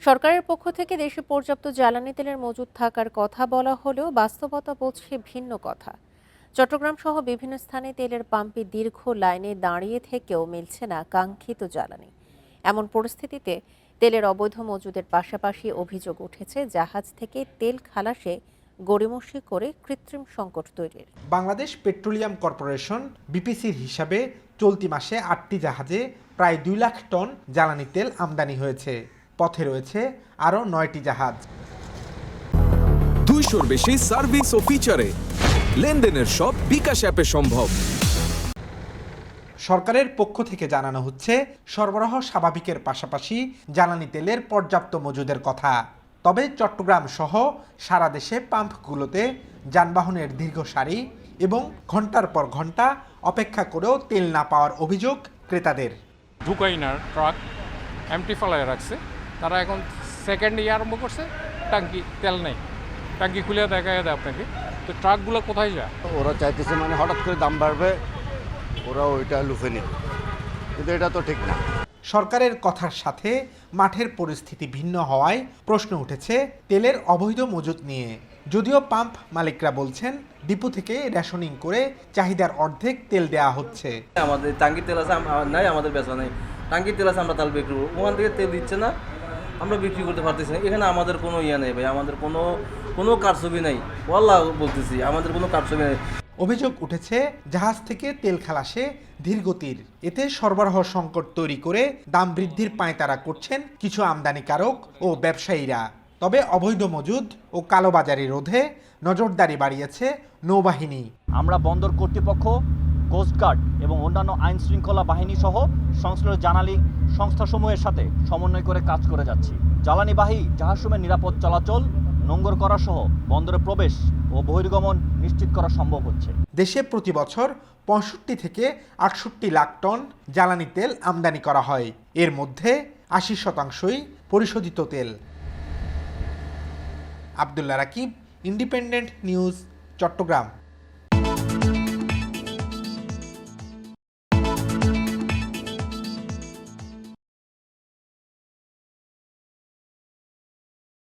সরকারের পক্ষ থেকে দেশে পর্যাপ্ত জ্বালানি তেলের মজুদ থাকার কথা বলা হলেও বাস্তবতা বলছে ভিন্ন কথা। চট্টগ্রাম সহ বিভিন্ন স্থানে তেলের পাম্পে দীর্ঘ লাইনে দাঁড়িয়ে থেকেও মিলছে না কাঙ্ক্ষিত জ্বালানি। এমন পরিস্থিতিতে তেলের অবৈধ মজুদের পাশাপাশি অভিযোগ উঠেছে জাহাজ থেকে তেল খালাসে গড়িমসি করে কৃত্রিম সংকট তৈরির। বাংলাদেশ পেট্রোলিয়াম কর্পোরেশন বিপিসির হিসাবে চলতি মাসে 8টি জাহাজে প্রায় 2 লাখ টন জ্বালানি তেল আমদানি হয়েছে। পথে রয়েছে আরও 9টি জাহাজ। 200-র বেশি সার্ভিস ও ফিচারে লেনদেনের সব বিকাশ অ্যাপে সম্ভব। সরকারের পক্ষ থেকে জানানো হচ্ছে সরবরাহ স্বাভাবিকের পাশাপাশি জ্বালানি তেলের পর্যাপ্ত মজুদের কথা। তবে চট্টগ্রাম সহ সারা দেশে পাম্পগুলোতে যানবাহনের দীর্ঘ সারি এবং ঘন্টার পর ঘন্টা অপেক্ষা করেও তেল না পাওয়ার অভিযোগ ক্রেতাদের। ঢুকাই না, ট্রাক এমটি ফেলায় রাখছে। তারা এখন সেকেন্ড আরম্ভ করছে, ট্যাঙ্কি তেল নেই, ট্যাঙ্কি খুলে দেখা দেয় আপনাকে। তো ট্রাকগুলো কোথায় যায়? ওরা চাইতেছে মানে হঠাৎ করে দাম বাড়বে, ওরা ওইটা লুফে নিবে, কিন্তু এটা তো ঠিক না। সরকারের কথার সাথে মাঠের পরিস্থিতি ভিন্ন হওয়ায় প্রশ্ন উঠেছে তেলের অবৈধ মজুত নিয়ে। যদিও পাম্প মালিকরা বলছেন ডিপো থেকে রেশনিং করে চাহিদার অর্ধেক তেল দেওয়া হচ্ছে। আমাদের টাঙ্কির তেল আছে নাই, আমাদের বেচা নেই। টাঙ্কির তেল আছে, আমরা তাল বিক্রি করবো, ওখান থেকে তেল দিচ্ছে না, আমরা বিক্রি করতে পারতেছি না। এখানে আমাদের কোনো ইয়ে নেই ভাই, আমাদের কোনো কারছবি নেই। ওয়াল্লাহ বলতেছি, আমাদের কোনো কারছবি নেই। অভিযোগ উঠেছে জাহাজ থেকে তেল খালাসে ধীরগতির, এতে সরবরাহ সংকট তৈরি করে দাম বৃদ্ধির পাঁয়তারা করছেন কিছু আমদানিকারক ও ব্যবসায়ীরা। তবে অবৈধ মজুদ ও কালোবাজারি রোধে নজরদারি বাড়িয়েছে নৌবাহিনী। আমরা বন্দর কর্তৃপক্ষ, কোস্টগার্ড এবং অন্যান্য আইন শৃঙ্খলা বাহিনী সহ সংশ্লিষ্ট জানালি সংস্থাসমূহের সাথে সমন্বয় করে কাজ করে যাচ্ছি। জ্বালানিবাহী জাহাজসমূহের নিরাপদ চলাচল, নোঙ্গর করা সহ বন্দরে প্রবেশ ও বহির্গমন নিশ্চিত করা সম্ভব হচ্ছে। দেশে প্রতি বছর 65 থেকে 68 লাখ টন জ্বালানি তেল আমদানি করা হয়। এর মধ্যে 80% পরিশোধিত তেল। Abdullah Rakib, independent news, Chittagong.